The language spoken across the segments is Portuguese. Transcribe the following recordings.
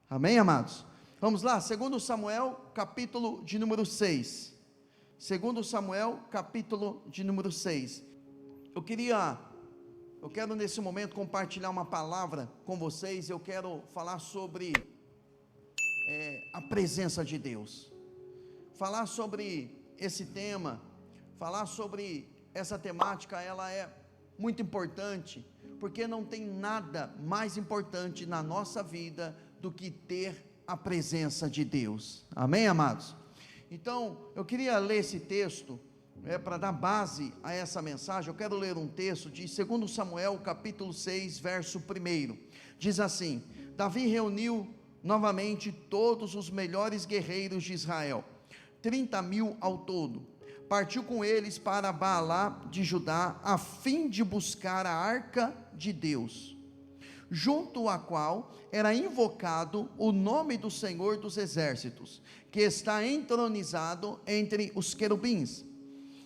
Amém, amados? Vamos lá, 2 Samuel, capítulo de número 6. 2 Samuel, capítulo de número 6. Eu quero nesse momento compartilhar uma palavra com vocês. Eu quero falar sobre a presença de Deus. Falar sobre esse tema, falar sobre essa temática, ela é muito importante, porque não tem nada mais importante na nossa vida do que ter a presença de Deus. Amém, amados? Então, eu queria ler esse texto, para dar base a essa mensagem. Eu quero ler um texto de 2 Samuel, capítulo 6, verso 1. Diz assim: Davi reuniu novamente todos os melhores guerreiros de Israel, 30.000 ao todo. Partiu com eles para Baalá de Judá, a fim de buscar a arca de Deus, junto à qual era invocado o nome do Senhor dos Exércitos, que está entronizado entre os querubins.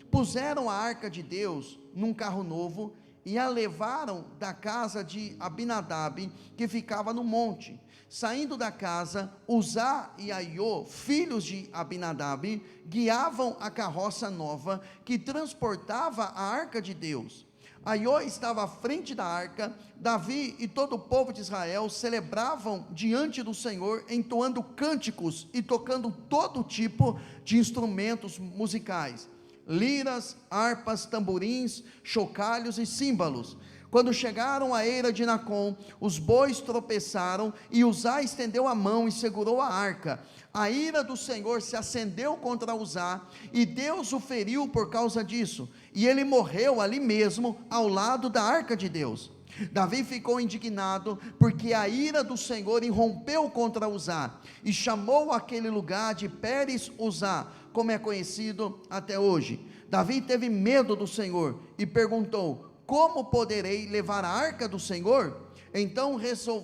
Puseram a arca de Deus num carro novo e a levaram da casa de Abinadab, que ficava no monte. Saindo da casa, Uzá e Aiô, filhos de Abinadab, guiavam a carroça nova que transportava a arca de Deus. Aiô estava à frente da arca. Davi e todo o povo de Israel celebravam diante do Senhor, entoando cânticos e tocando todo tipo de instrumentos musicais: liras, harpas, tamborins, chocalhos e símbolos. Quando chegaram à eira de Nacon, os bois tropeçaram e Uzá estendeu a mão e segurou a arca. A ira do Senhor se acendeu contra Uzá, e Deus o feriu por causa disso, e ele morreu ali mesmo, ao lado da arca de Deus. Davi ficou indignado, porque a ira do Senhor irrompeu contra Uzá, e chamou aquele lugar de Pérez Uzá, como é conhecido até hoje. Davi teve medo do Senhor, e perguntou: como poderei levar a arca do Senhor? Então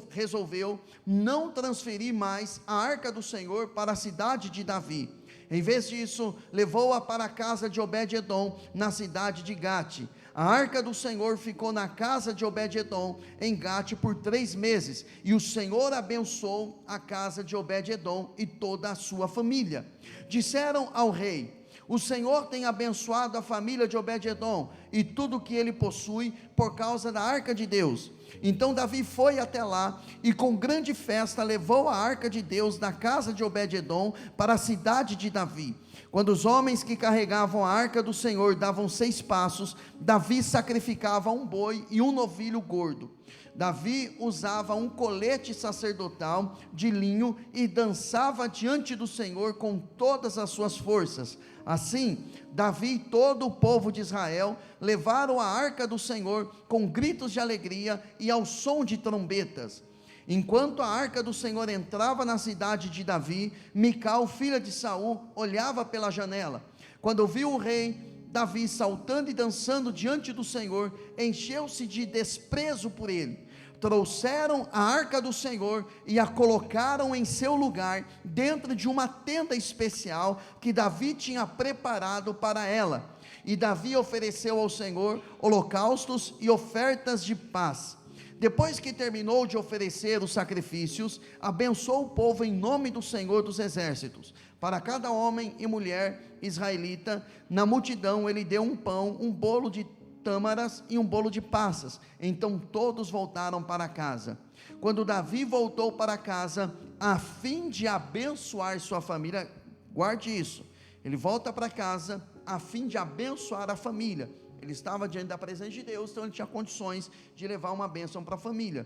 resolveu não transferir mais a arca do Senhor para a cidade de Davi. Em vez disso, levou-a para a casa de Obed-edom, na cidade de Gate. A arca do Senhor ficou na casa de Obed-edom, em Gate, por 3 meses, e o Senhor abençoou a casa de Obed-edom e toda a sua família. Disseram ao rei: o Senhor tem abençoado a família de Obed-edom e tudo o que ele possui, por causa da arca de Deus. Então Davi foi até lá e com grande festa levou a arca de Deus da casa de Obed-edom para a cidade de Davi. Quando os homens que carregavam a arca do Senhor davam 6 passos, Davi sacrificava um boi e um novilho gordo. Davi usava um colete sacerdotal de linho e dançava diante do Senhor com todas as suas forças. Assim, Davi e todo o povo de Israel levaram a arca do Senhor com gritos de alegria e ao som de trombetas. Enquanto a arca do Senhor entrava na cidade de Davi, Mical, filha de Saul, olhava pela janela. Quando viu o rei Davi saltando e dançando diante do Senhor, encheu-se de desprezo por ele. Trouxeram a arca do Senhor e a colocaram em seu lugar, dentro de uma tenda especial que Davi tinha preparado para ela. E Davi ofereceu ao Senhor holocaustos e ofertas de paz. Depois que terminou de oferecer os sacrifícios, abençoou o povo em nome do Senhor dos Exércitos. Para cada homem e mulher israelita, na multidão ele deu um pão, um bolo de tâmaras e um bolo de passas. Então todos voltaram para casa. Quando Davi voltou para casa, a fim de abençoar sua família, guarde isso, ele volta para casa a fim de abençoar a família. Ele estava diante da presença de Deus, então ele tinha condições de levar uma bênção para a família.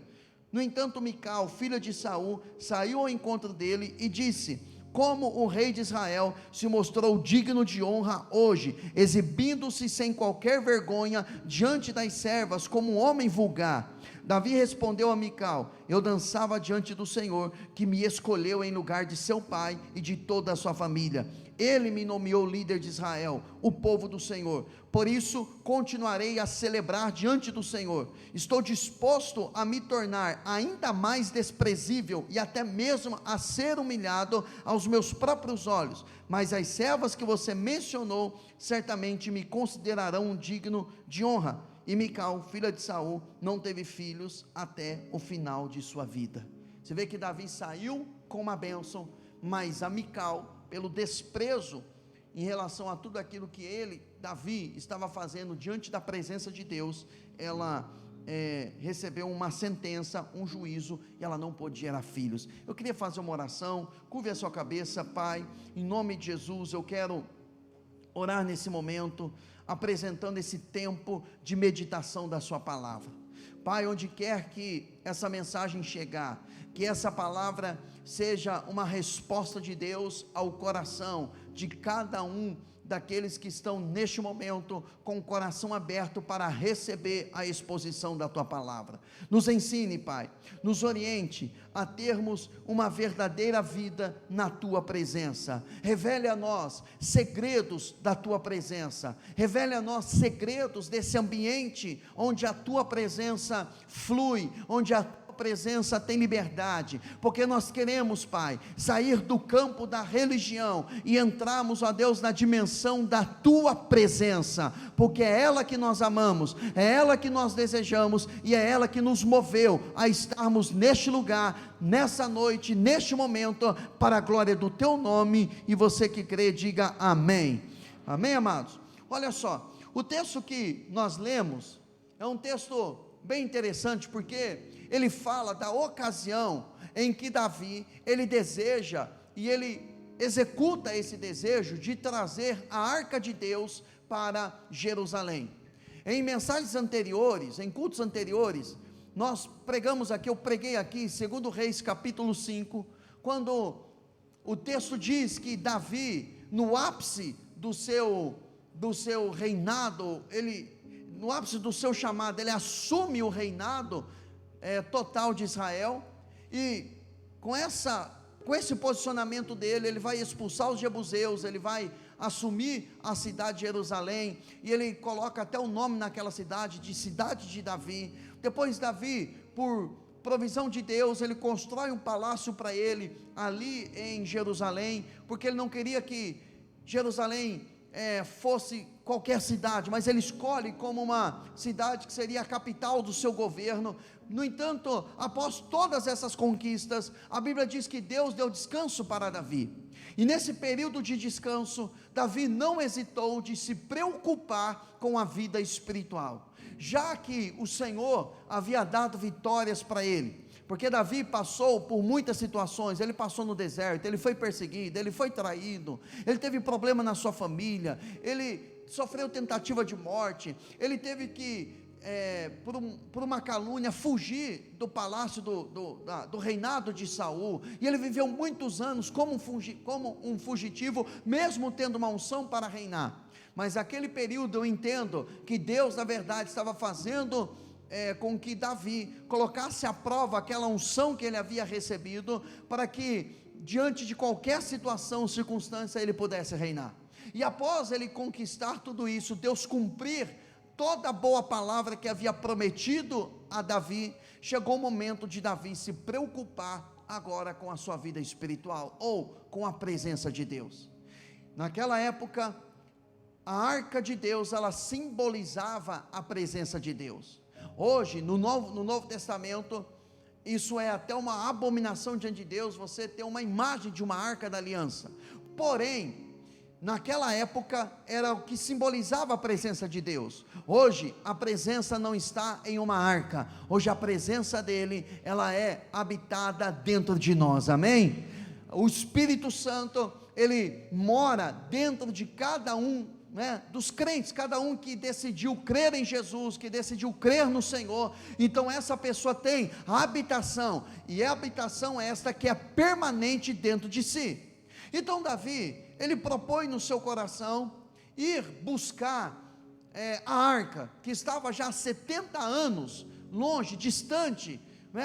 No entanto, Mical, filha de Saul, saiu ao encontro dele e disse: como o rei de Israel se mostrou digno de honra hoje, exibindo-se sem qualquer vergonha diante das servas, como um homem vulgar. Davi respondeu a Mical: eu dançava diante do Senhor, que me escolheu em lugar de seu pai e de toda a sua família. Ele me nomeou líder de Israel, o povo do Senhor. Por isso continuarei a celebrar diante do Senhor. Estou disposto a me tornar ainda mais desprezível e até mesmo a ser humilhado aos meus próprios olhos. Mas as servas que você mencionou certamente me considerarão digno de honra. E Mical, filha de Saul, não teve filhos até o final de sua vida. Você vê que Davi saiu com uma bênção, mas a Mical, pelo desprezo em relação a tudo aquilo que Davi, estava fazendo diante da presença de Deus, ela recebeu uma sentença, um juízo, e ela não pôde gerar filhos. Eu queria fazer uma oração. Curve a sua cabeça. Pai, em nome de Jesus, eu quero orar nesse momento, apresentando esse tempo de meditação da sua palavra. Pai, onde quer que essa mensagem chegar, que essa palavra seja uma resposta de Deus ao coração de cada um daqueles que estão neste momento com o coração aberto para receber a exposição da tua palavra. Nos ensine, Pai, nos oriente a termos uma verdadeira vida na tua presença. Revele a nós segredos da tua presença, revele a nós segredos desse ambiente onde a tua presença flui, onde a presença tem liberdade, porque nós queremos, Pai, sair do campo da religião e entrarmos, ó Deus, na dimensão da tua presença, porque é ela que nós amamos, é ela que nós desejamos, e é ela que nos moveu a estarmos neste lugar, nessa noite, neste momento, para a glória do teu nome. E você que crê, diga amém. Amém, amados? Olha só, o texto que nós lemos é um texto bem interessante, porque ele fala da ocasião em que Davi, ele deseja e ele executa esse desejo de trazer a arca de Deus para Jerusalém. Em mensagens anteriores, em cultos anteriores, nós pregamos aqui, eu preguei aqui, 2 Reis capítulo 5, quando o texto diz que Davi, no ápice do seu reinado, no ápice do seu chamado, ele assume o reinado total de Israel, e com esse posicionamento dele, ele vai expulsar os jebuseus, ele vai assumir a cidade de Jerusalém, e ele coloca até o nome naquela cidade, de cidade de Davi. Depois Davi, por provisão de Deus, ele constrói um palácio para ele, ali em Jerusalém, porque ele não queria que Jerusalém fosse qualquer cidade, mas ele escolhe como uma cidade que seria a capital do seu governo. No entanto, após todas essas conquistas, a Bíblia diz que Deus deu descanso para Davi, e nesse período de descanso, Davi não hesitou de se preocupar com a vida espiritual, já que o Senhor havia dado vitórias para ele, porque Davi passou por muitas situações. Ele passou no deserto, ele foi perseguido, ele foi traído, ele teve problema na sua família, ele sofreu tentativa de morte, ele teve que, por uma calúnia, fugir do palácio do reinado de Saul, e ele viveu muitos anos como um fugitivo, mesmo tendo uma unção para reinar. Mas aquele período, eu entendo que Deus, na verdade, estava fazendo com que Davi colocasse à prova aquela unção que ele havia recebido, para que diante de qualquer situação, circunstância, ele pudesse reinar. E após ele conquistar tudo isso, Deus cumprir toda a boa palavra que havia prometido a Davi, chegou o momento de Davi se preocupar agora com a sua vida espiritual, ou com a presença de Deus. Naquela época, a arca de Deus, ela simbolizava a presença de Deus. Hoje, no Novo Testamento, isso é até uma abominação diante de Deus, você ter uma imagem de uma arca da aliança. Porém, naquela época, era o que simbolizava a presença de Deus. Hoje, a presença não está em uma arca, hoje a presença dele, ela é habitada dentro de nós, amém? O Espírito Santo, ele mora dentro de cada um, dos crentes, cada um que decidiu crer em Jesus, que decidiu crer no Senhor. Então essa pessoa tem a habitação, e a habitação é esta que é permanente dentro de si. Então Davi, ele propõe no seu coração ir buscar a arca, que estava já há 70 anos longe, distante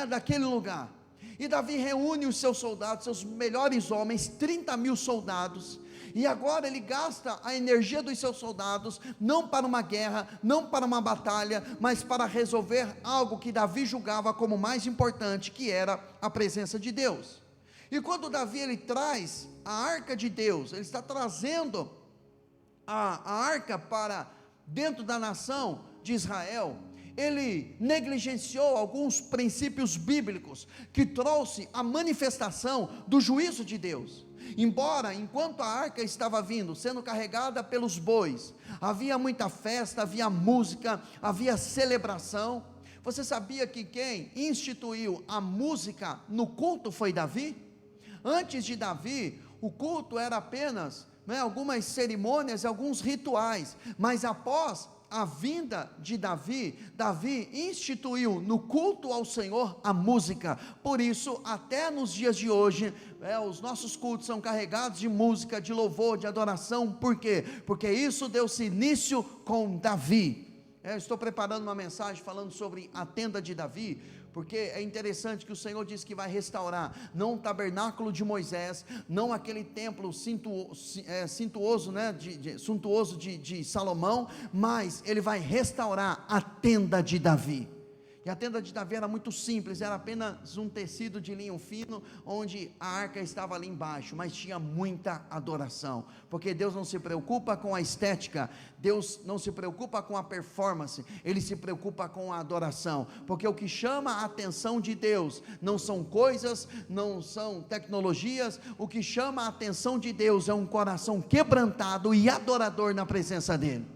daquele lugar. E Davi reúne os seus soldados, seus melhores homens, 30.000 soldados, e agora ele gasta a energia dos seus soldados, não para uma guerra, não para uma batalha, mas para resolver algo que Davi julgava como mais importante, que era a presença de Deus. E quando Davi, ele traz a arca de Deus, ele está trazendo a arca para dentro da nação de Israel, ele negligenciou alguns princípios bíblicos que trouxe a manifestação do juízo de Deus. Embora, enquanto a arca estava vindo, sendo carregada pelos bois, havia muita festa, havia música, havia celebração. Você sabia que quem instituiu a música no culto foi Davi? Antes de Davi, o culto era apenas algumas cerimônias, alguns rituais, mas após a vinda de Davi, Davi instituiu no culto ao Senhor a música. Por isso, até nos dias de hoje, os nossos cultos são carregados de música, de louvor, de adoração. Por quê? Porque isso deu-se início com Davi. Estou preparando uma mensagem falando sobre a tenda de Davi, porque é interessante que o Senhor diz que vai restaurar, não o tabernáculo de Moisés, não aquele templo suntuoso de Salomão, mas Ele vai restaurar a tenda de Davi. E a tenda de Davi era muito simples, era apenas um tecido de linho fino, onde a arca estava ali embaixo, mas tinha muita adoração, porque Deus não se preocupa com a estética, Deus não se preocupa com a performance, Ele se preocupa com a adoração, porque o que chama a atenção de Deus, não são coisas, não são tecnologias, o que chama a atenção de Deus, é um coração quebrantado e adorador na presença dEle.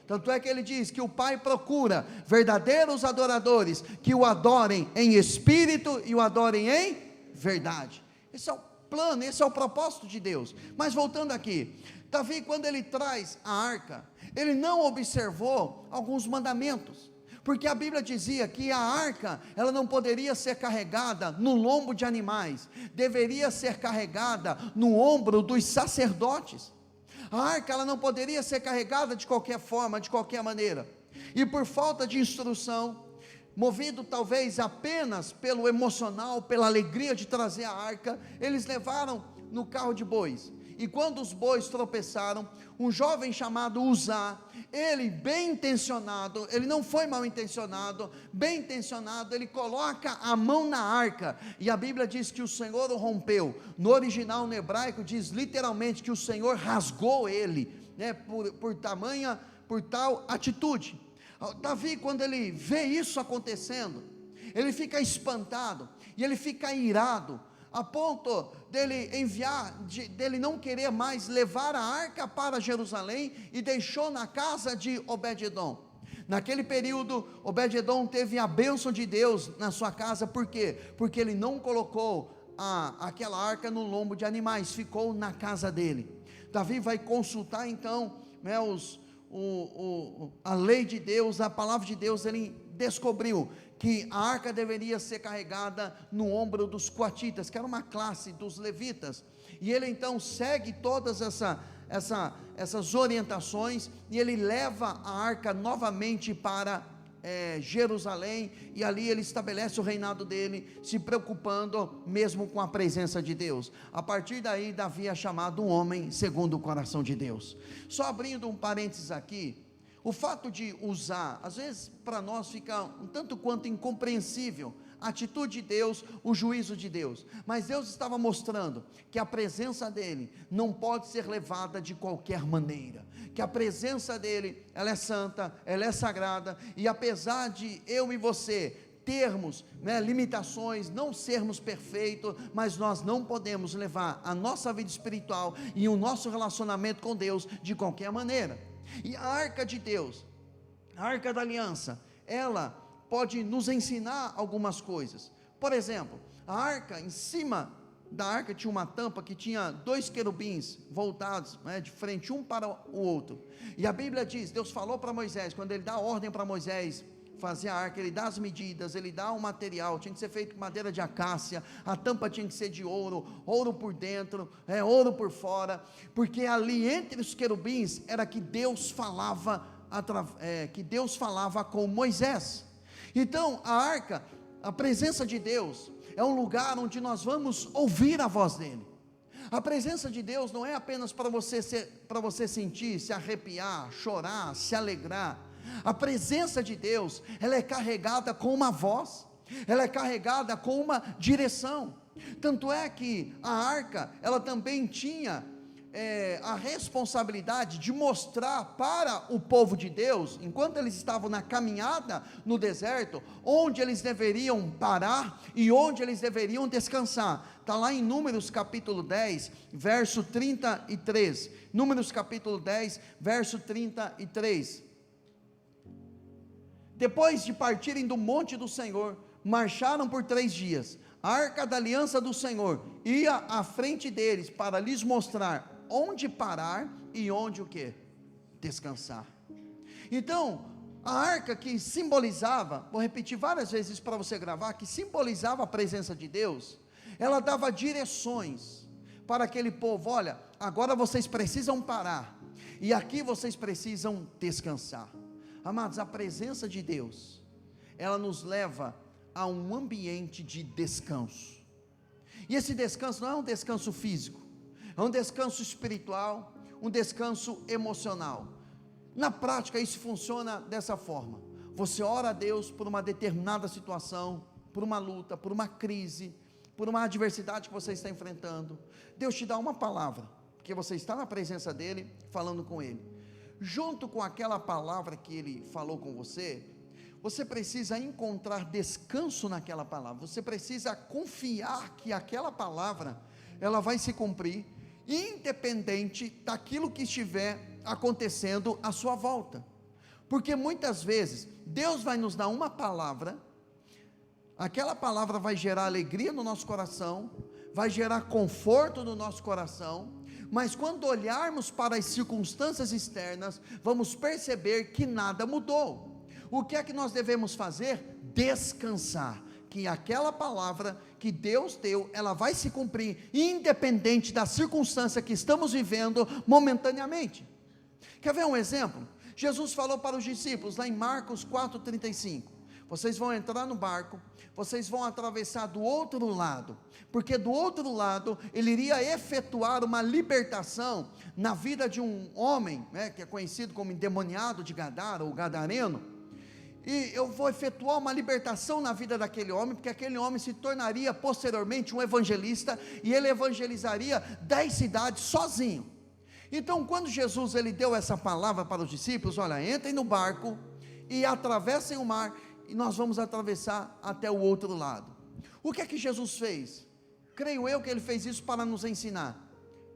Tanto é que ele diz que o Pai procura verdadeiros adoradores, que o adorem em espírito e o adorem em verdade. Esse é o plano, esse é o propósito de Deus. Mas voltando aqui, Davi, quando ele traz a arca, ele não observou alguns mandamentos, porque a Bíblia dizia que a arca, ela não poderia ser carregada no lombo de animais, deveria ser carregada no ombro dos sacerdotes. A arca, ela não poderia ser carregada de qualquer forma, de qualquer maneira, e por falta de instrução, movido talvez apenas pelo emocional, pela alegria de trazer a arca, eles levaram no carro de bois, e quando os bois tropeçaram, um jovem chamado Uzá, ele bem intencionado, ele não foi mal intencionado, bem intencionado, ele coloca a mão na arca, e a Bíblia diz que o Senhor o rompeu. No original, no hebraico, diz literalmente que o Senhor rasgou ele, por tal atitude. Davi, quando ele vê isso acontecendo, ele fica espantado, e ele fica irado, a ponto dele não querer mais levar a arca para Jerusalém, e deixou na casa de Obed-edom. Naquele período, Obed-edom teve a bênção de Deus na sua casa. Por quê? Porque ele não colocou aquela arca no lombo de animais, ficou na casa dele. Davi vai consultar então a lei de Deus, a palavra de Deus. Ele descobriu que a arca deveria ser carregada no ombro dos coatitas, que era uma classe dos levitas, e ele então segue todas essas orientações, e ele leva a arca novamente para Jerusalém, e ali ele estabelece o reinado dele, se preocupando mesmo com a presença de Deus. A partir daí, Davi é chamado um homem segundo o coração de Deus. Só abrindo um parênteses aqui, o fato de usar, às vezes para nós fica um tanto quanto incompreensível, a atitude de Deus, o juízo de Deus, mas Deus estava mostrando que a presença dEle não pode ser levada de qualquer maneira, que a presença dEle, ela é santa, ela é sagrada, e apesar de eu e você termos limitações, não sermos perfeitos, mas nós não podemos levar a nossa vida espiritual e o nosso relacionamento com Deus de qualquer maneira. E a arca de Deus, a arca da aliança, ela pode nos ensinar algumas coisas. Por exemplo, a arca, em cima da arca tinha uma tampa que tinha 2 querubins voltados de frente um para o outro, e a Bíblia diz, Deus falou para Moisés, quando ele dá ordem para Moisés fazer a arca, ele dá as medidas, ele dá o material, tinha que ser feito com madeira de acácia, a tampa tinha que ser de ouro, ouro por dentro, ouro por fora, porque ali entre os querubins, era que Deus falava, com Moisés. Então a arca, a presença de Deus, é um lugar onde nós vamos ouvir a voz dEle. A presença de Deus não é apenas para você sentir, se arrepiar, chorar, se alegrar. A presença de Deus, ela é carregada com uma voz, ela é carregada com uma direção. Tanto é que a arca, ela também tinha a responsabilidade de mostrar para o povo de Deus, enquanto eles estavam na caminhada no deserto, onde eles deveriam parar e onde eles deveriam descansar. Está lá em Números capítulo 10, verso 33. Números capítulo 10, verso 33. Depois de partirem do monte do Senhor, marcharam por 3 dias. A arca da aliança do Senhor ia à frente deles para lhes mostrar onde parar e onde o quê? Descansar. Então, a arca que simbolizava, vou repetir várias vezes para você gravar, que simbolizava a presença de Deus, ela dava direções para aquele povo: olha, agora vocês precisam parar, e aqui vocês precisam descansar. Amados, a presença de Deus, ela nos leva a um ambiente de descanso, e esse descanso não é um descanso físico, é um descanso espiritual, um descanso emocional. Na prática isso funciona dessa forma: você ora a Deus por uma determinada situação, por uma luta, por uma crise, por uma adversidade que você está enfrentando. Deus te dá uma palavra, porque você está na presença dEle, falando com Ele. Junto com aquela palavra que Ele falou com você, você precisa encontrar descanso naquela palavra, você precisa confiar que aquela palavra, ela vai se cumprir, independente daquilo que estiver acontecendo à sua volta. Porque muitas vezes, Deus vai nos dar uma palavra, aquela palavra vai gerar alegria no nosso coração, vai gerar conforto no nosso coração, mas quando olharmos para as circunstâncias externas, vamos perceber que nada mudou. O que é que nós devemos fazer? Descansar, que aquela palavra que Deus deu, ela vai se cumprir, independente da circunstância que estamos vivendo momentaneamente. Quer ver um exemplo? Jesus falou para os discípulos, lá em Marcos 4,35, vocês vão entrar no barco, vocês vão atravessar do outro lado, porque do outro lado, ele iria efetuar uma libertação na vida de um homem, que é conhecido como endemoniado de Gadara, ou gadareno, e eu vou efetuar uma libertação na vida daquele homem, porque aquele homem se tornaria posteriormente um evangelista, e ele evangelizaria 10 cidades sozinho. Então quando Jesus ele deu essa palavra para os discípulos: olha, entrem no barco e atravessem o mar, e nós vamos atravessar até o outro lado. O que é que Jesus fez? Creio eu que ele fez isso para nos ensinar.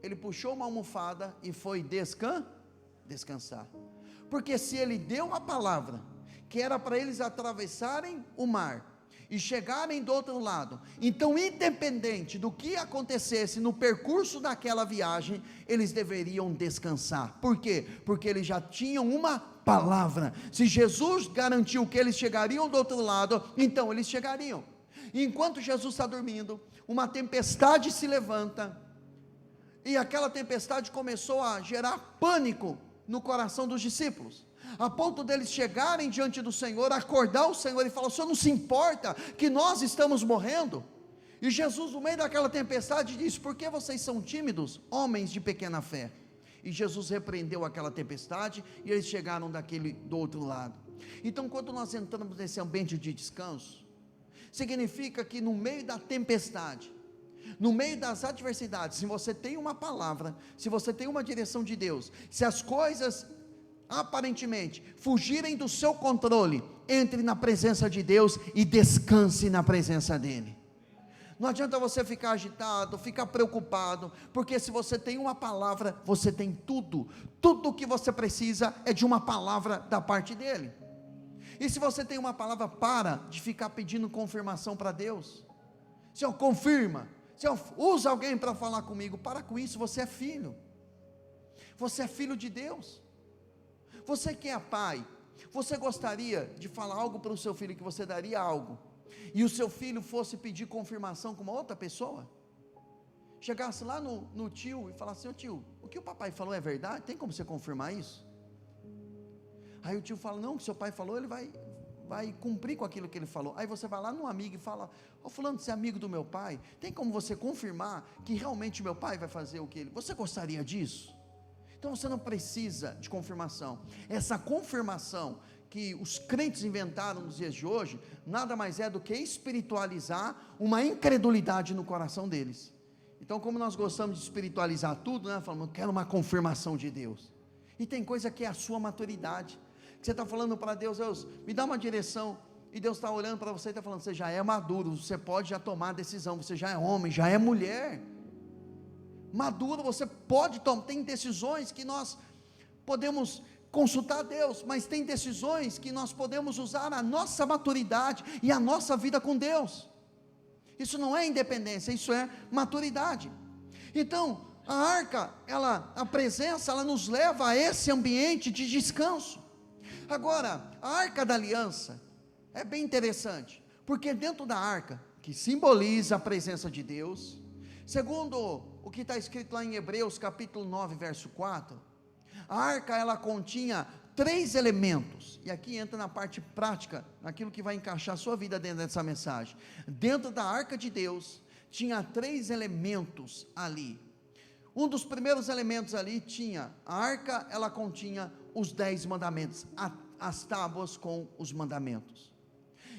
Ele puxou uma almofada e foi descansar, porque se ele deu uma palavra, que era para eles atravessarem o mar, e chegarem do outro lado, então independente do que acontecesse no percurso daquela viagem, eles deveriam descansar. Por quê? Porque eles já tinham uma palavra. Se Jesus garantiu que eles chegariam do outro lado, então eles chegariam. E enquanto Jesus está dormindo, uma tempestade se levanta, e aquela tempestade começou a gerar pânico no coração dos discípulos, a ponto deles chegarem diante do Senhor, acordar o Senhor e falar: o Senhor não se importa que nós estamos morrendo? E Jesus, no meio daquela tempestade, disse: por que vocês são tímidos, homens de pequena fé? E Jesus repreendeu aquela tempestade, e eles chegaram do outro lado. Então quando nós entramos nesse ambiente de descanso, significa que no meio da tempestade, no meio das adversidades, se você tem uma palavra, se você tem uma direção de Deus, se as coisas aparentemente fugirem do seu controle, entre na presença de Deus e descanse na presença dEle. Não adianta você ficar agitado, ficar preocupado, porque se você tem uma palavra, você tem tudo o que você precisa é de uma palavra da parte dEle. E se você tem uma palavra, para de ficar pedindo confirmação para Deus. Senhor, confirma. Senhor, usa alguém para falar comigo. Para com isso, você é filho de Deus. Você que é pai, você gostaria de falar algo para o seu filho, que você daria algo, e o seu filho fosse pedir confirmação com uma outra pessoa? Chegasse lá no tio e falasse: ô tio, o que o papai falou é verdade? Tem como você confirmar isso? Aí o tio fala: não, o que seu pai falou, ele vai cumprir com aquilo que ele falou. Aí você vai lá no amigo e fala: ô fulano, você é amigo do meu pai, tem como você confirmar que realmente meu pai vai fazer o que ele... Você gostaria disso? Então você não precisa de confirmação. Essa confirmação que os crentes inventaram nos dias de hoje, nada mais é do que espiritualizar uma incredulidade no coração deles. Então, como nós gostamos de espiritualizar tudo, né? Falamos, eu quero uma confirmação de Deus. E tem coisa que é a sua maturidade, que você está falando para Deus, Deus, me dá uma direção, e Deus está olhando para você e está falando, você já é maduro, você pode já tomar a decisão, você já é homem, já é mulher, maduro, você pode tomar, tem decisões que nós podemos consultar a Deus, mas tem decisões que nós podemos usar a nossa maturidade e a nossa vida com Deus. Isso não é independência, isso é maturidade. Então, a arca, a presença, ela nos leva a esse ambiente de descanso. Agora, a arca da aliança é bem interessante, porque dentro da arca, que simboliza a presença de Deus, segundo o que está escrito lá em Hebreus capítulo 9, verso 4, a arca ela continha 3 elementos, e aqui entra na parte prática, naquilo que vai encaixar a sua vida dentro dessa mensagem. Dentro da arca de Deus, tinha 3 elementos ali. Um dos primeiros elementos ali tinha, a arca ela continha os 10 mandamentos, as tábuas com os mandamentos.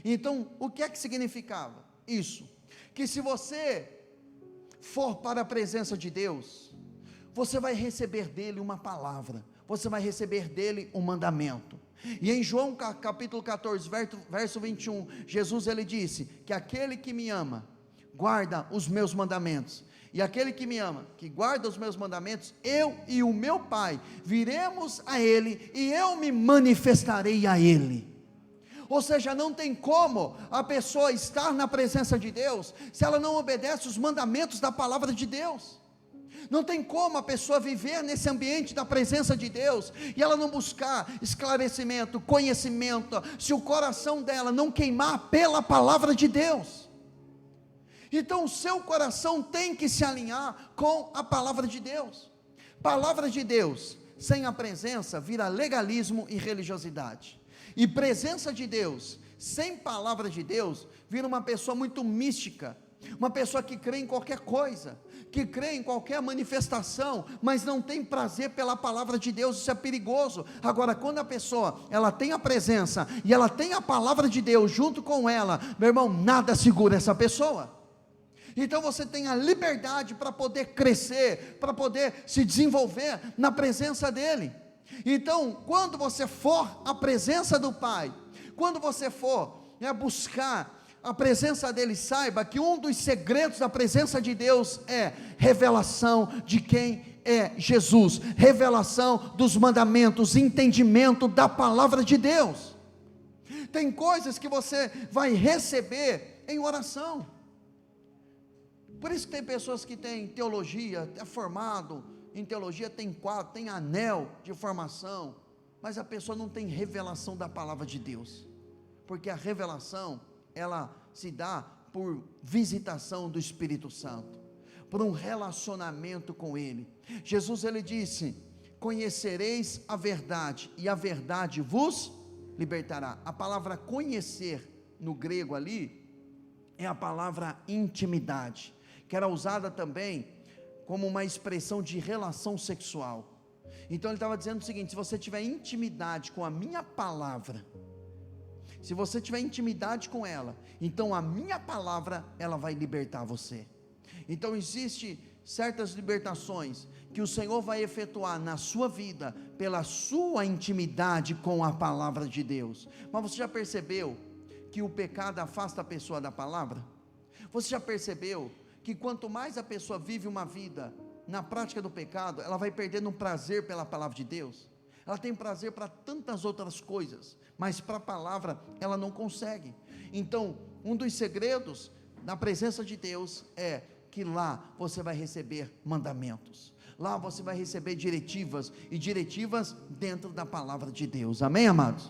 Então, o que é que significava isso? Que se você for para a presença de Deus, você vai receber dele uma palavra, você vai receber dele um mandamento. E em João capítulo 14, verso 21, Jesus ele disse, que aquele que me ama, guarda os meus mandamentos, e aquele que me ama, que guarda os meus mandamentos, eu e o meu Pai, viremos a ele, e eu me manifestarei a ele. Ou seja, não tem como a pessoa estar na presença de Deus, se ela não obedece os mandamentos da palavra de Deus. Não tem como a pessoa viver nesse ambiente da presença de Deus, e ela não buscar esclarecimento, conhecimento, se o coração dela não queimar pela palavra de Deus. Então o seu coração tem que se alinhar com a palavra de Deus. Palavra de Deus, sem a presença, vira legalismo e religiosidade. E presença de Deus, sem palavra de Deus, vira uma pessoa muito mística, uma pessoa que crê em qualquer coisa, que crê em qualquer manifestação, mas não tem prazer pela palavra de Deus. Isso é perigoso. Agora, quando a pessoa, ela tem a presença, e ela tem a palavra de Deus junto com ela, meu irmão, nada segura essa pessoa. Então você tem a liberdade para poder crescer, para poder se desenvolver na presença dEle. Então, quando você for à presença do Pai, quando você for buscar a presença dEle, saiba que um dos segredos da presença de Deus é revelação de quem é Jesus, revelação dos mandamentos, entendimento da palavra de Deus. Tem coisas que você vai receber em oração. Por isso que tem pessoas que têm teologia, é formado em teologia, tem quadro, tem anel de formação, mas a pessoa não tem revelação da palavra de Deus, porque a revelação, ela se dá por visitação do Espírito Santo, por um relacionamento com Ele. Jesus ele disse, conhecereis a verdade, e a verdade vos libertará. A palavra conhecer, no grego ali, é a palavra intimidade, que era usada também como uma expressão de relação sexual. Então ele estava dizendo o seguinte, se você tiver intimidade com a minha palavra, se você tiver intimidade com ela, então a minha palavra, ela vai libertar você. Então existe certas libertações, que o Senhor vai efetuar na sua vida, pela sua intimidade com a palavra de Deus. Mas você já percebeu, que o pecado afasta a pessoa da palavra? Você já percebeu, que quanto mais a pessoa vive uma vida, na prática do pecado, ela vai perdendo um prazer pela palavra de Deus? Ela tem prazer para tantas outras coisas, mas para a palavra ela não consegue. Então, um dos segredos da presença de Deus é que lá você vai receber mandamentos, lá você vai receber diretivas, e diretivas dentro da palavra de Deus, amém, amados?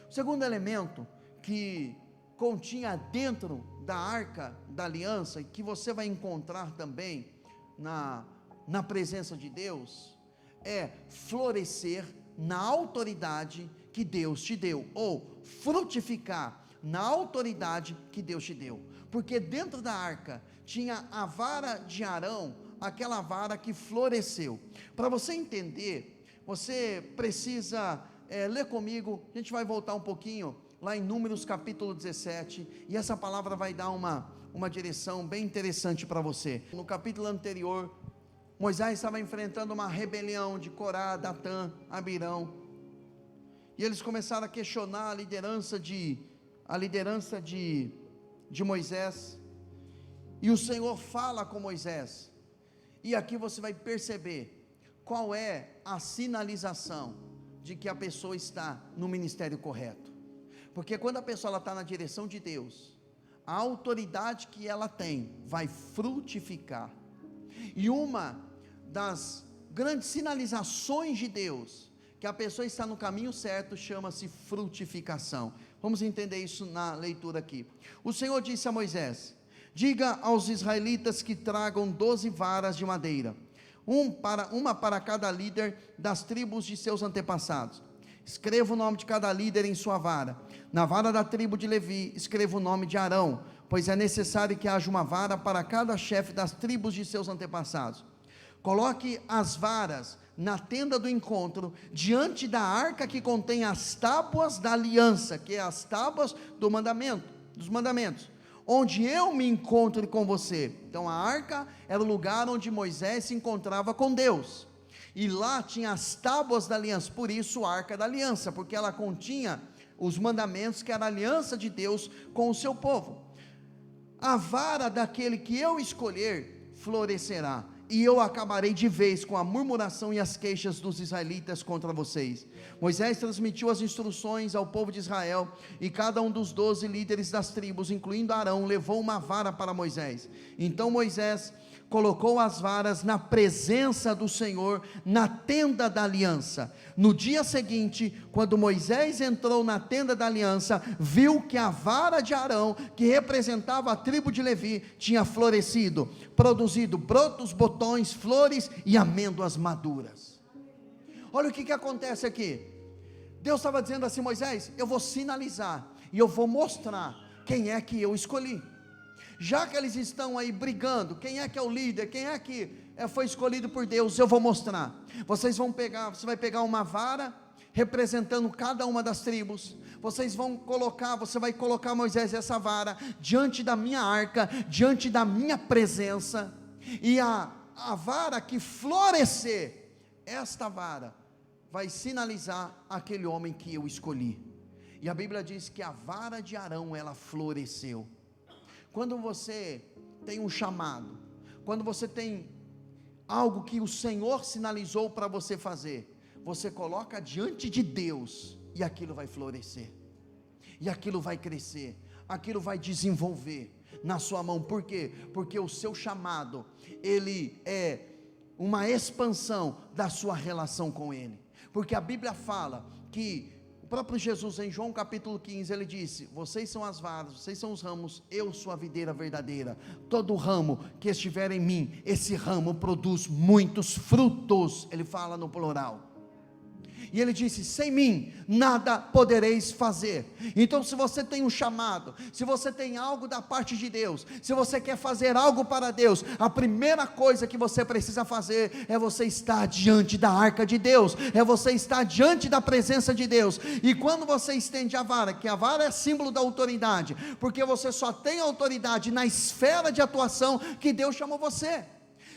O segundo elemento que continha dentro da arca da aliança, e que você vai encontrar também na presença de Deus, é florescer na autoridade que Deus te deu, ou frutificar na autoridade que Deus te deu, porque dentro da arca tinha a vara de Arão, aquela vara que floresceu. Para você entender, você precisa ler comigo, a gente vai voltar um pouquinho, lá em Números capítulo 17, e essa palavra vai dar uma direção bem interessante para você. No capítulo anterior, Moisés estava enfrentando uma rebelião de Corá, Datã, Abirão, e eles começaram a questionar a liderança de Moisés, e o Senhor fala com Moisés, e aqui você vai perceber qual é a sinalização de que a pessoa está no ministério correto, porque quando a pessoa está na direção de Deus, a autoridade que ela tem vai frutificar, e uma das grandes sinalizações de Deus, que a pessoa está no caminho certo, chama-se frutificação. Vamos entender isso na leitura aqui. O Senhor disse a Moisés: diga aos israelitas que tragam 12 varas de madeira, uma para cada líder das tribos de seus antepassados. Escreva o nome de cada líder em sua vara. Na vara da tribo de Levi, escreva o nome de Arão, pois é necessário que haja uma vara para cada chefe das tribos de seus antepassados. Coloque as varas na tenda do encontro, diante da arca que contém as tábuas da aliança, que é as tábuas dos mandamentos, onde eu me encontro com você. Então a arca era o lugar onde Moisés se encontrava com Deus, e lá tinha as tábuas da aliança, por isso a arca da aliança, porque ela continha os mandamentos, que era a aliança de Deus com o seu povo. A vara daquele que eu escolher florescerá, e eu acabarei de vez com a murmuração e as queixas dos israelitas contra vocês. Moisés transmitiu as instruções ao povo de Israel, e cada um dos 12 líderes das tribos, incluindo Arão, levou uma vara para Moisés. Então Moisés colocou as varas na presença do Senhor, na tenda da aliança. No dia seguinte, quando Moisés entrou na tenda da aliança, viu que a vara de Arão, que representava a tribo de Levi, tinha florescido, produzido brotos, botões, flores e amêndoas maduras. Olha o que acontece aqui. Deus estava dizendo assim: Moisés, eu vou sinalizar, e eu vou mostrar quem é que eu escolhi. Já que eles estão aí brigando, quem é que é o líder, quem é que foi escolhido por Deus, eu vou mostrar. Você vai pegar uma vara, representando cada uma das tribos, você vai colocar Moisés essa vara, diante da minha arca, diante da minha presença, e a vara que florescer, esta vara, vai sinalizar aquele homem que eu escolhi. E a Bíblia diz que a vara de Arão, ela floresceu. Quando você tem um chamado, quando você tem algo que o Senhor sinalizou para você fazer, você coloca diante de Deus, e aquilo vai florescer, e aquilo vai crescer, aquilo vai desenvolver na sua mão. Por quê? Porque o seu chamado, ele é uma expansão da sua relação com Ele, porque a Bíblia fala que o próprio Jesus, em João capítulo 15, ele disse: vocês são as varas, vocês são os ramos, eu sou a videira verdadeira. Todo ramo que estiver em mim, esse ramo produz muitos frutos. Ele fala no plural. E ele disse: sem mim nada podereis fazer. Então, se você tem um chamado, se você tem algo da parte de Deus, se você quer fazer algo para Deus, a primeira coisa que você precisa fazer é você estar diante da arca de Deus, é você estar diante da presença de Deus. E quando você estende a vara, que a vara é símbolo da autoridade, porque você só tem autoridade na esfera de atuação que Deus chamou você.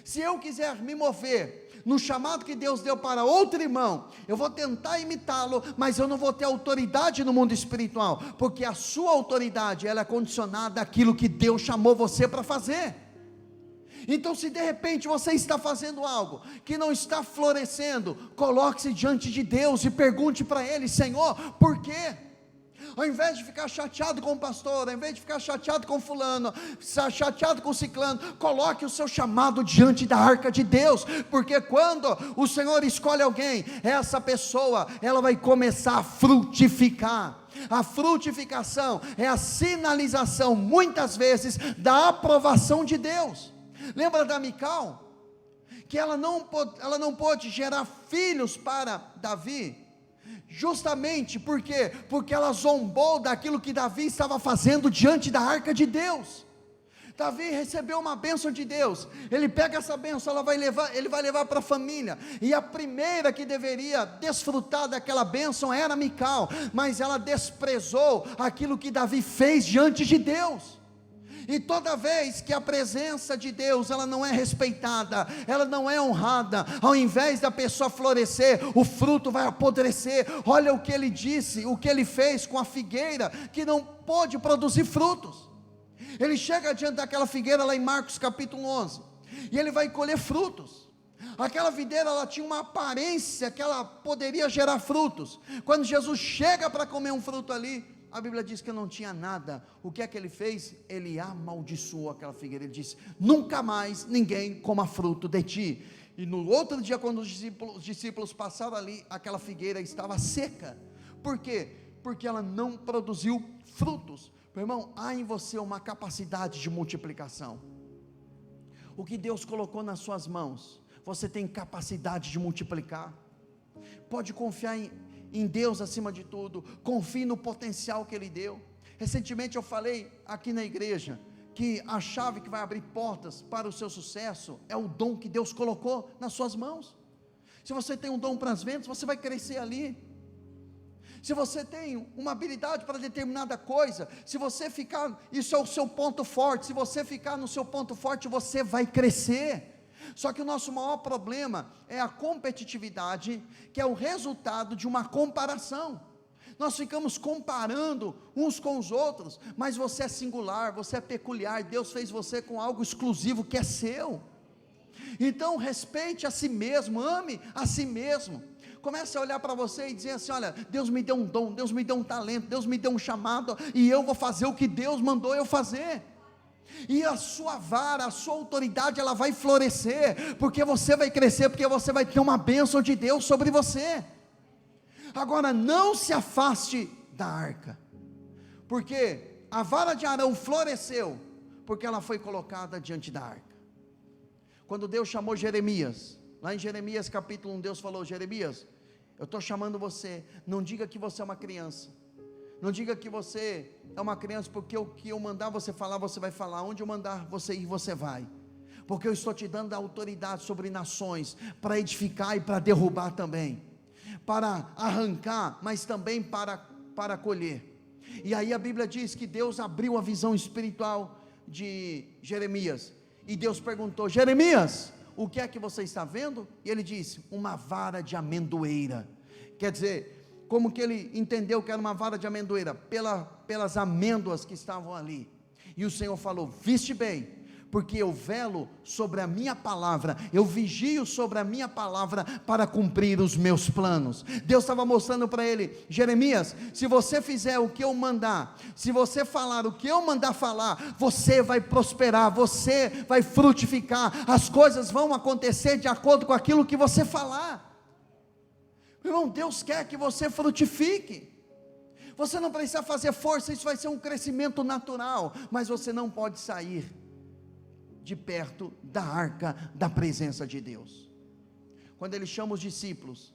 Se eu quiser me mover no chamado que Deus deu para outro irmão, eu vou tentar imitá-lo, mas eu não vou ter autoridade no mundo espiritual, porque a sua autoridade, ela é condicionada àquilo que Deus chamou você para fazer. Então, se de repente você está fazendo algo que não está florescendo, coloque-se diante de Deus e pergunte para Ele: Senhor, por quê? Ao invés de ficar chateado com o pastor, ao invés de ficar chateado com fulano, chateado com ciclano, coloque o seu chamado diante da arca de Deus, porque quando o Senhor escolhe alguém, essa pessoa, ela vai começar a frutificar. A frutificação é a sinalização, muitas vezes, da aprovação de Deus. Lembra da Mical? Que ela não pôde gerar filhos para Davi, justamente porque ela zombou daquilo que Davi estava fazendo diante da arca de Deus. Davi recebeu uma bênção de Deus, ele pega essa bênção, ele vai levar para a família, e a primeira que deveria desfrutar daquela bênção era Mical, mas ela desprezou aquilo que Davi fez diante de Deus. E toda vez que a presença de Deus, ela não é respeitada, ela não é honrada, ao invés da pessoa florescer, o fruto vai apodrecer. Olha o que ele disse, o que ele fez com a figueira, que não pôde produzir frutos. Ele chega diante daquela figueira lá em Marcos capítulo 11, e ele vai colher frutos. Aquela videira, ela tinha uma aparência que ela poderia gerar frutos. Quando Jesus chega para comer um fruto ali, a Bíblia diz que não tinha nada. O que é que ele fez? Ele amaldiçoou aquela figueira. Ele disse: nunca mais ninguém coma fruto de ti. E no outro dia, quando os discípulos passaram ali, aquela figueira estava seca. Por quê? Porque ela não produziu frutos. Meu irmão, há em você uma capacidade de multiplicação. O que Deus colocou nas suas mãos, você tem capacidade de multiplicar. Pode confiar em Deus acima de tudo. Confie no potencial que Ele deu. Recentemente eu falei aqui na igreja que a chave que vai abrir portas para o seu sucesso é o dom que Deus colocou nas suas mãos. Se você tem um dom para as vendas, você vai crescer ali. Se você tem uma habilidade para determinada coisa, se você ficar, isso é o seu ponto forte, se você ficar no seu ponto forte, você vai crescer. Só que o nosso maior problema é a competitividade, que é o resultado de uma comparação. Nós ficamos comparando uns com os outros, mas você é singular, você é peculiar, Deus fez você com algo exclusivo que é seu. Então respeite a si mesmo, ame a si mesmo. Comece a olhar para você e dizer assim: olha, Deus me deu um dom, Deus me deu um talento, Deus me deu um chamado, e eu vou fazer o que Deus mandou eu fazer. E a sua vara, a sua autoridade, ela vai florescer, porque você vai crescer, porque você vai ter uma bênção de Deus sobre você. Agora, não se afaste da arca, porque a vara de Arão floresceu, porque ela foi colocada diante da arca. Quando Deus chamou Jeremias, lá em Jeremias capítulo 1, Deus falou: Jeremias, eu estou chamando você, não diga que você é uma criança, não diga que você é uma criança, porque o que eu mandar você falar, você vai falar, onde eu mandar você ir, você vai, porque eu estou te dando a autoridade sobre nações, para edificar e para derrubar também, para arrancar, mas também para colher. E aí a Bíblia diz que Deus abriu a visão espiritual de Jeremias, e Deus perguntou: Jeremias, o que é que você está vendo? E ele disse: uma vara de amendoeira. Quer dizer, como que ele entendeu que era uma vara de amendoeira? Pelas amêndoas que estavam ali. E o Senhor falou: viste bem, porque eu velo sobre a minha palavra, eu vigio sobre a minha palavra para cumprir os meus planos. Deus estava mostrando para ele: Jeremias, se você fizer o que eu mandar, se você falar o que eu mandar falar, você vai prosperar, você vai frutificar, as coisas vão acontecer de acordo com aquilo que você falar. Meu irmão, Deus quer que você frutifique. Você não precisa fazer força, isso vai ser um crescimento natural, mas você não pode sair de perto da arca da presença de Deus. Quando ele chama os discípulos,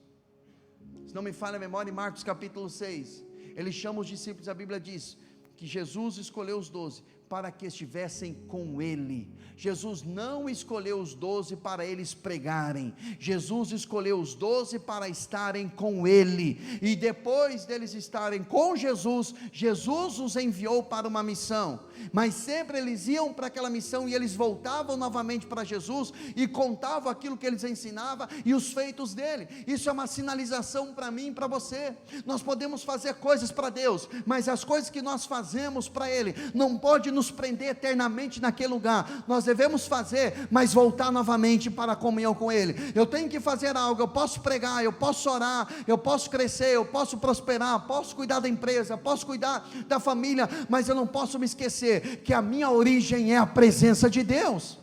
se não me falha a memória, em Marcos capítulo 6, ele chama os discípulos, a Bíblia diz que Jesus escolheu os 12 para que estivessem com ele. Jesus não escolheu os 12 para eles pregarem, Jesus escolheu os 12 para estarem com ele, e depois deles estarem com Jesus, Jesus os enviou para uma missão, mas sempre eles iam para aquela missão, e eles voltavam novamente para Jesus, e contavam aquilo que eles ensinavam, e os feitos dele. Isso é uma sinalização para mim e para você. Nós podemos fazer coisas para Deus, mas as coisas que nós fazemos para ele, não pode nos prender eternamente naquele lugar. Nós devemos fazer, mas voltar novamente para a comunhão com ele. Eu tenho que fazer algo, eu posso pregar, eu posso orar, eu posso crescer, eu posso prosperar, posso cuidar da empresa, posso cuidar da família, mas eu não posso me esquecer que a minha origem é a presença de Deus.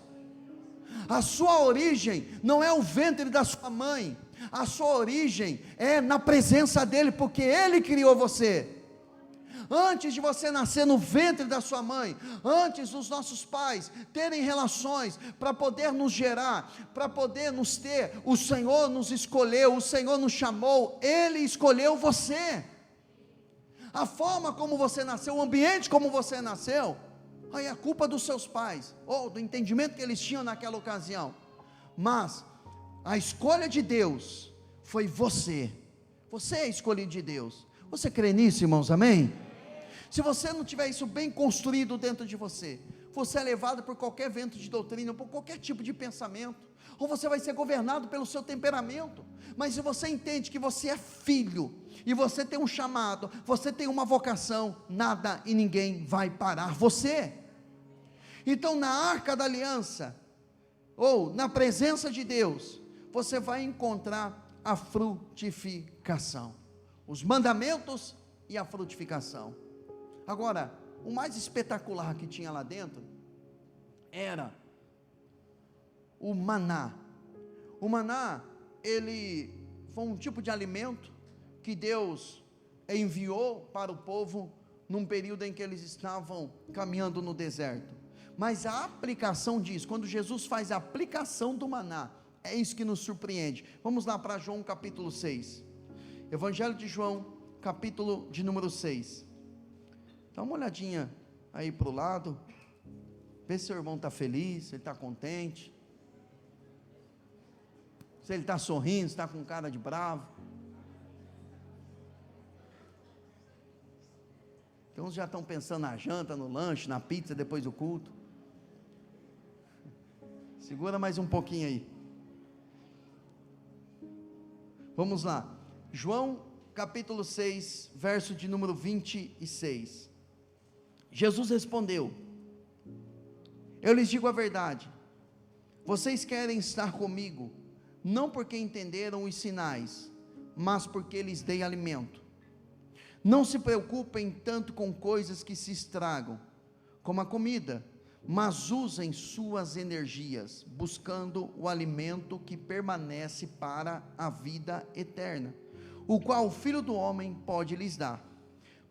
A sua origem não é o ventre da sua mãe, a sua origem é na presença dele, porque ele criou você. Antes de você nascer no ventre da sua mãe, antes dos nossos pais terem relações para poder nos gerar, para poder nos ter, o Senhor nos escolheu, o Senhor nos chamou, ele escolheu você. A forma como você nasceu, o ambiente como você nasceu, aí é culpa dos seus pais, ou do entendimento que eles tinham naquela ocasião, mas a escolha de Deus foi você é escolhido de Deus. Você crê nisso, irmãos? Amém? Se você não tiver isso bem construído dentro de você, você é levado por qualquer vento de doutrina, por qualquer tipo de pensamento, ou você vai ser governado pelo seu temperamento. Mas se você entende que você é filho, e você tem um chamado, você tem uma vocação, nada e ninguém vai parar você. Então na arca da aliança, ou na presença de Deus, você vai encontrar a frutificação, os mandamentos e a frutificação. Agora, o mais espetacular que tinha lá dentro, era o maná. O maná, ele foi um tipo de alimento, que Deus enviou para o povo, num período em que eles estavam caminhando no deserto. Mas a aplicação disso, quando Jesus faz a aplicação do maná, é isso que nos surpreende. Vamos lá para João capítulo 6, Evangelho de João, capítulo de número 6, dá uma olhadinha aí para o lado, vê se seu irmão está feliz, se ele está contente, se ele está sorrindo, se está com cara de bravo. Então uns já estão pensando na janta, no lanche, na pizza depois do culto. Segura mais um pouquinho aí. Vamos lá, João capítulo 6, verso de número 26. Jesus respondeu: eu lhes digo a verdade, vocês querem estar comigo, não porque entenderam os sinais, mas porque lhes dei alimento. Não se preocupem tanto com coisas que se estragam, como a comida, mas usem suas energias, buscando o alimento que permanece para a vida eterna, o qual o Filho do Homem pode lhes dar.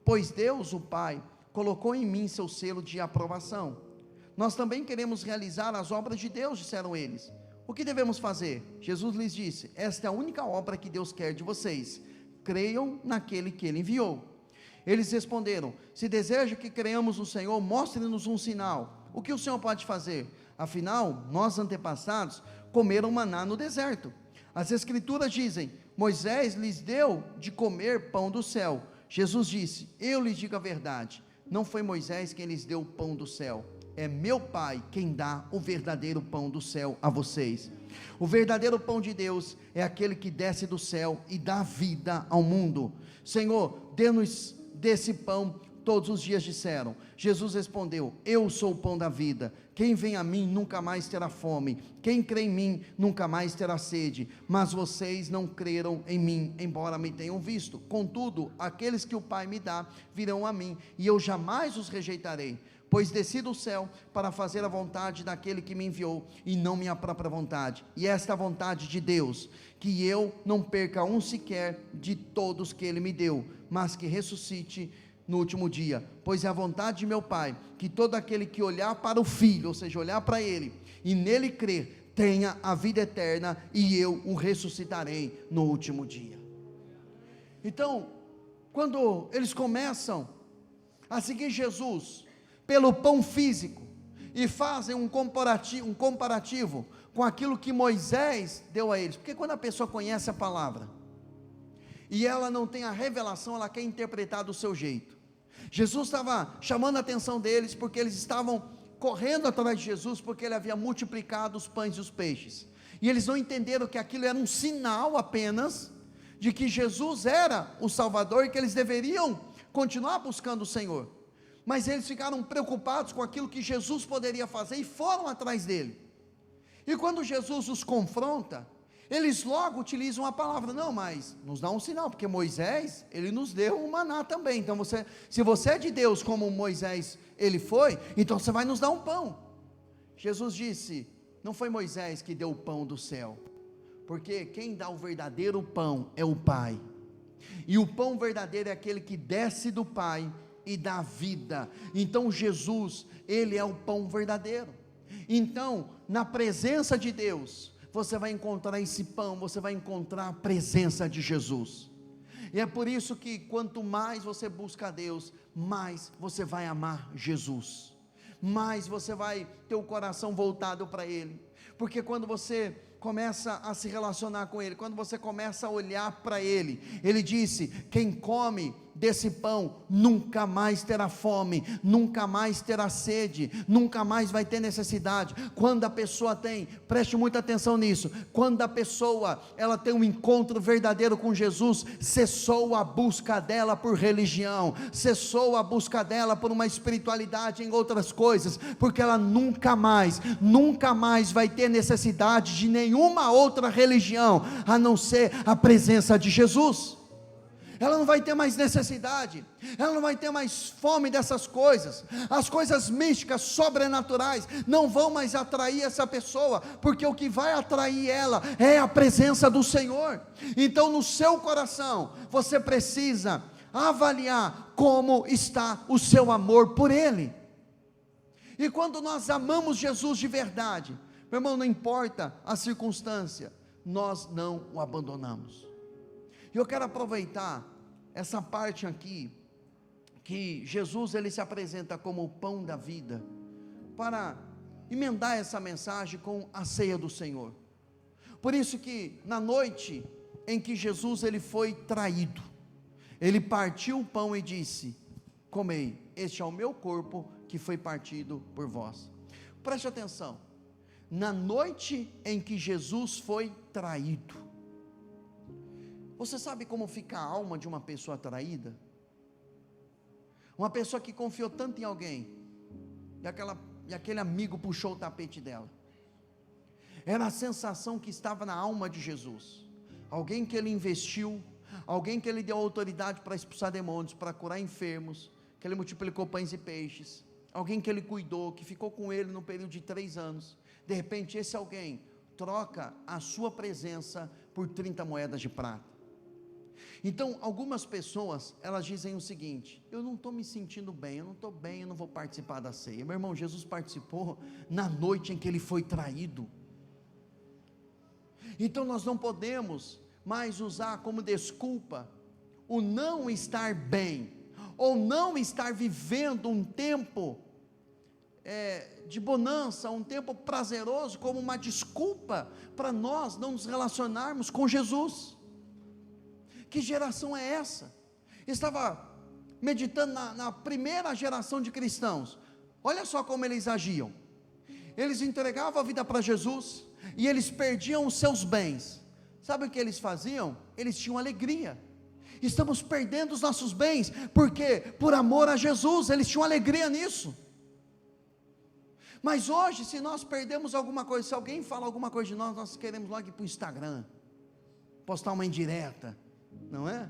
Pois Deus, o Pai, colocou em mim seu selo de aprovação. Nós também queremos realizar as obras de Deus, disseram eles. O que devemos fazer? Jesus lhes disse: esta é a única obra que Deus quer de vocês, creiam naquele que Ele enviou. Eles responderam: se deseja que creiamos no Senhor, mostre-nos um sinal. O que o Senhor pode fazer? Afinal, nossos antepassados comeram maná no deserto. As escrituras dizem: Moisés lhes deu de comer pão do céu. Jesus disse: eu lhes digo a verdade, não foi Moisés quem lhes deu o pão do céu, é meu Pai quem dá o verdadeiro pão do céu a vocês. O verdadeiro pão de Deus é aquele que desce do céu e dá vida ao mundo. Senhor, dê-nos desse pão todos os dias, disseram. Jesus respondeu: eu sou o pão da vida, quem vem a mim nunca mais terá fome, quem crê em mim nunca mais terá sede, mas vocês não creram em mim, embora me tenham visto. Contudo, aqueles que o Pai me dá, virão a mim, e eu jamais os rejeitarei, pois desci do céu para fazer a vontade daquele que me enviou, e não minha própria vontade. E esta é a vontade de Deus, que eu não perca um sequer de todos que Ele me deu, mas que ressuscite no último dia. Pois é a vontade de meu Pai, que todo aquele que olhar para o Filho, ou seja, olhar para Ele, e nele crer, tenha a vida eterna, e eu o ressuscitarei no último dia. Então, quando eles começam a seguir Jesus pelo pão físico, e fazem um comparativo com aquilo que Moisés deu a eles, porque quando a pessoa conhece a palavra, e ela não tem a revelação, ela quer interpretar do seu jeito. Jesus estava chamando a atenção deles, porque eles estavam correndo atrás de Jesus, porque ele havia multiplicado os pães e os peixes, e eles não entenderam que aquilo era um sinal apenas, de que Jesus era o Salvador, e que eles deveriam continuar buscando o Senhor. Mas eles ficaram preocupados com aquilo que Jesus poderia fazer, e foram atrás dele. E quando Jesus os confronta, eles logo utilizam a palavra: não, mas nos dá um sinal, porque Moisés, ele nos deu um maná também, então se você é de Deus como Moisés ele foi, então você vai nos dar um pão. Jesus disse: não foi Moisés que deu o pão do céu, porque quem dá o verdadeiro pão é o Pai, e o pão verdadeiro é aquele que desce do Pai e dá vida. Então Jesus, ele é o pão verdadeiro. Então, na presença de Deus, você vai encontrar esse pão, você vai encontrar a presença de Jesus. E é por isso que quanto mais você busca a Deus, mais você vai amar Jesus, mais você vai ter o coração voltado para Ele, porque quando você começa a se relacionar com Ele, quando você começa a olhar para Ele, Ele disse: quem come desse pão, nunca mais terá fome, nunca mais terá sede, nunca mais vai ter necessidade. Quando a pessoa tem, preste muita atenção nisso, quando a pessoa, ela tem um encontro verdadeiro com Jesus, cessou a busca dela por religião, cessou a busca dela por uma espiritualidade em outras coisas, porque ela nunca mais vai ter necessidade de nenhuma outra religião, a não ser a presença de Jesus. Ela não vai ter mais necessidade, ela não vai ter mais fome dessas coisas, as coisas místicas, sobrenaturais, não vão mais atrair essa pessoa, porque o que vai atrair ela, é a presença do Senhor. Então no seu coração, você precisa avaliar, como está o seu amor por Ele. E quando nós amamos Jesus de verdade, meu irmão, não importa a circunstância, nós não o abandonamos. E eu quero aproveitar essa parte aqui, que Jesus ele se apresenta como o pão da vida, para emendar essa mensagem com a ceia do Senhor. Por isso que na noite em que Jesus ele foi traído, ele partiu o pão e disse: comei, este é o meu corpo que foi partido por vós. Preste atenção, na noite em que Jesus foi traído, você sabe como fica a alma de uma pessoa traída? Uma pessoa que confiou tanto em alguém, e aquele amigo puxou o tapete dela. Era a sensação que estava na alma de Jesus. Alguém que ele investiu, alguém que ele deu autoridade para expulsar demônios, para curar enfermos, que ele multiplicou pães e peixes, alguém que ele cuidou, que ficou com ele no período de 3 anos, de repente esse alguém troca a sua presença por 30 moedas de prata. Então algumas pessoas, elas dizem o seguinte: eu não estou me sentindo bem, eu não estou bem, eu não vou participar da ceia. Meu irmão, Jesus participou na noite em que ele foi traído. Então nós não podemos mais usar como desculpa o não estar bem, ou não estar vivendo um tempo de bonança, um tempo prazeroso, como uma desculpa para nós não nos relacionarmos com Jesus. Que geração é essa? Estava meditando na primeira geração de cristãos. Olha só como eles agiam. Eles entregavam a vida para Jesus, e eles perdiam os seus bens. Sabe o que eles faziam? Eles tinham alegria. Estamos perdendo os nossos bens, porque por amor a Jesus, eles tinham alegria nisso. Mas hoje, se nós perdemos alguma coisa, se alguém fala alguma coisa de nós, nós queremos logo ir para o Instagram, postar uma indireta, não é?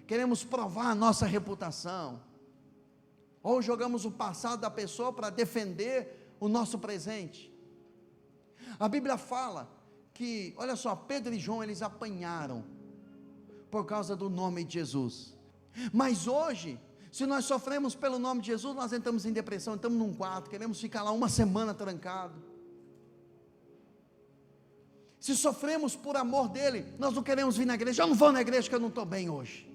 Queremos provar a nossa reputação, ou jogamos o passado da pessoa para defender o nosso presente. A Bíblia fala que, olha só, Pedro e João, eles apanharam por causa do nome de Jesus. Mas hoje, se nós sofremos pelo nome de Jesus, nós entramos em depressão, entramos num quarto, queremos ficar lá uma semana trancado. Se sofremos por amor dele, nós não queremos vir na igreja. Eu não vou na igreja porque eu não estou bem hoje,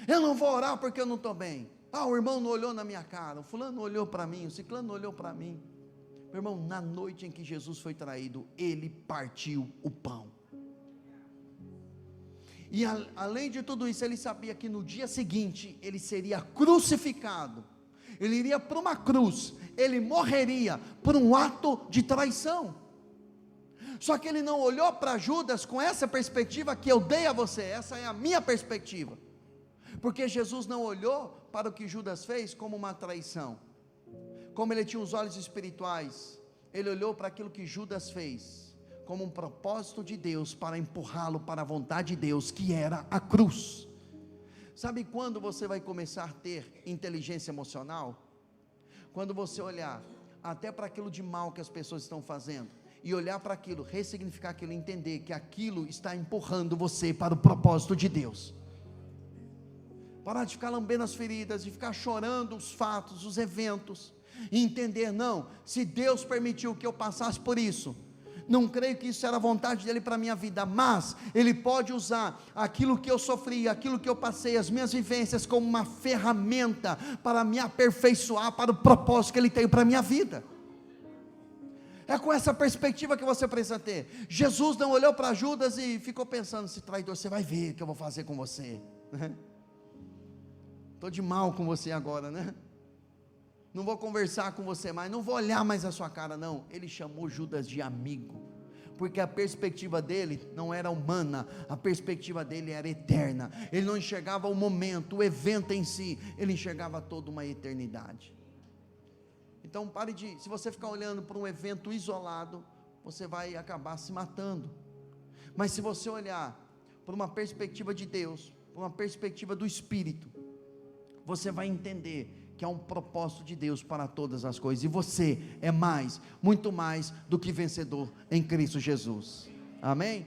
eu não vou orar porque eu não estou bem. O irmão não olhou na minha cara, o fulano não olhou para mim, o ciclano não olhou para mim. Meu irmão, na noite em que Jesus foi traído, ele partiu o pão. E além de tudo isso, ele sabia que no dia seguinte, ele seria crucificado, ele iria para uma cruz, ele morreria por um ato de traição. Só que ele não olhou para Judas com essa perspectiva que eu dei a você, essa é a minha perspectiva, porque Jesus não olhou para o que Judas fez como uma traição. Como ele tinha os olhos espirituais, ele olhou para aquilo que Judas fez como um propósito de Deus para empurrá-lo para a vontade de Deus, que era a cruz. Sabe quando você vai começar a ter inteligência emocional? Quando você olhar até para aquilo de mal que as pessoas estão fazendo, e olhar para aquilo, ressignificar aquilo, entender que aquilo está empurrando você para o propósito de Deus. Parar de ficar lambendo as feridas, de ficar chorando os fatos, os eventos, e entender, não, se Deus permitiu que eu passasse por isso, não creio que isso era a vontade dele para a minha vida, mas ele pode usar aquilo que eu sofri, aquilo que eu passei, as minhas vivências, como uma ferramenta para me aperfeiçoar para o propósito que ele tem para a minha vida. É com essa perspectiva que você precisa ter. Jesus não olhou para Judas e ficou pensando: esse traidor, você vai ver o que eu vou fazer com você. estou de mal com você agora, né? Não vou conversar com você mais, não vou olhar mais a sua cara, não. Ele chamou Judas de amigo, porque a perspectiva dele não era humana, a perspectiva dele era eterna. Ele não enxergava o momento, o evento em si, ele enxergava toda uma eternidade. Então se você ficar olhando para um evento isolado, você vai acabar se matando. Mas se você olhar por uma perspectiva de Deus, por uma perspectiva do Espírito, você vai entender que há um propósito de Deus para todas as coisas, e você é mais, muito mais do que vencedor em Cristo Jesus. Amém?